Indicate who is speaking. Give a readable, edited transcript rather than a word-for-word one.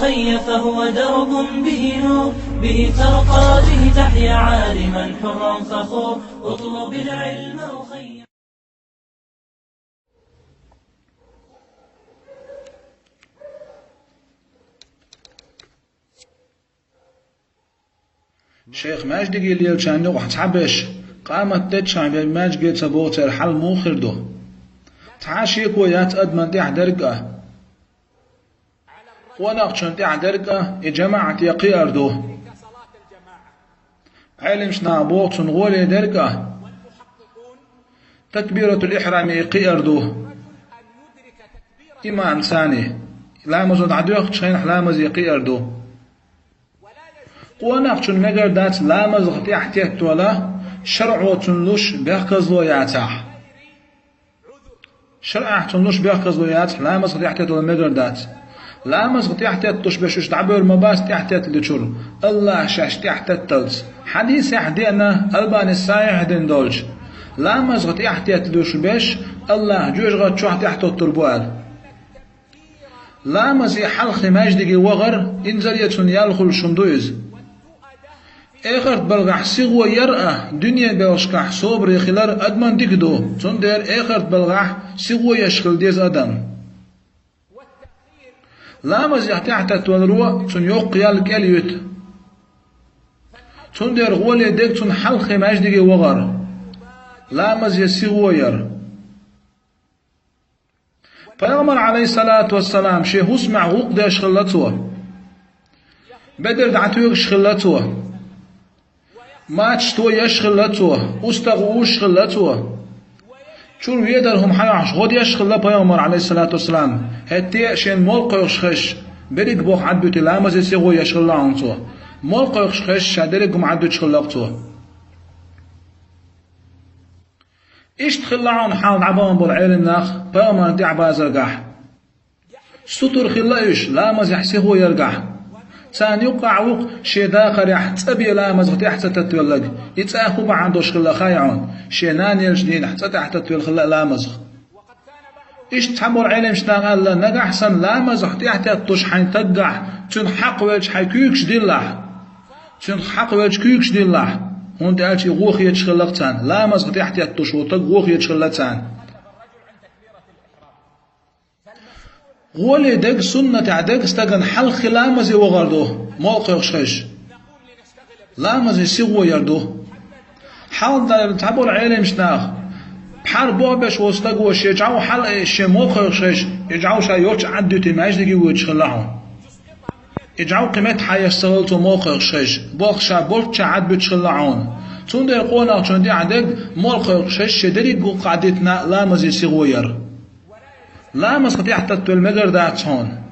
Speaker 1: أخي فهو درب به نور، به ترقى به تحيا عالما حرا فخور. اطلب العلم أخي.
Speaker 2: شيخ ماجد قال لي كان يوقع تعبش قامت تتشان ماجد قال تبوتر حل موخر دو تعاشيك ويات أدمن دي حدرقة ونقشن دي حدرقة جماعة يقي أردو علم شنابوت غولي درقة تكبيرة الإحرام يقي أردو إمام ثاني لا مزود عدوك تشين لا مز يقي أردو ونقشن مجر دات لا مز غتي احتيت ولا شرعو تنلوش بيخكزلو ياتح شرع تنلوش بيخكزلو ياتح لا مز غتي احتيت ولا مجر دات لا مز غتي احتيت توش بشوش تعبير مباس تحتيت لتشور الله شاش تحتيت تلز حديث يحدينا البان السايح دين دولج لا مز غتي احتيت لوش بش الله جوج غت شو تحت التربوال لا مز يحلخ ماجدي وغر انزل يتون يالخل شندويز اخرت بلغح سيغو يرأى دنيا بلشكح صبر يخلر ادمان ديكدو تندر اخرت بلغح سيغو يشخل ديز ادم لا مزيح تحت تولروا تن يوق يالك اليوت تندر غولي ديك تن حلخ ماجدي وغر لا مزيح سيغو ير فيغمر عليه الصلاة والسلام شيخ اسمع غوق دا شخلتوه بدر دعتوه شخلتوه ما تشتو يشخلتوه استغوش خلتوه شور ويدرهم حياش غد يشخل بيامر عليه الصلاة والسلام هتي شين ملقى يخش بريك بوخ عدو تلامز يسيغو يشخل عنتوه ملقى يخش شادريكم عدو تشخلقتوه إيش تخلى عن حال عبان بالعلم ناخ بيامر دي عباز رقاح ستر خلا إيش لامز يحسيغو يرقاح سان يقع وق شي داخر يحتبي لا مزغت يحت تتولد يتاخو بعندوش خلا خايعون شينان يلجدين حتى تحت تتول لا مزغ ايش تحمر علم شتاغ لا نجح سن لا مزغت يحت تش حين تقع تن حق وجه حيكوكش ديله تن حق وجه كوكش ديله هون تالشي غوخ يتشخلقتان لا مزغت يحت تش وتغوخ يتشخلقتان غولي دق سنة عدق استغن حلخ لامزي وغردو موقع خشش لامزي سيغو يردو حال دا تعبوا العلم شناخ بحر بوبش وستغوش يجعو حل شي موقع خشش يجعو شا يوش عدو تماجدقي ويتشخلعون يجعو قيمت حي استغلتو موقع خشش بوخ شا بولك شا عد بيتشخلعون تون دا يقولنا تون دي عدق موقع خشش شدري قو قعدتنا لامزي سيغو ير لا مسقط يحتت المجر داتون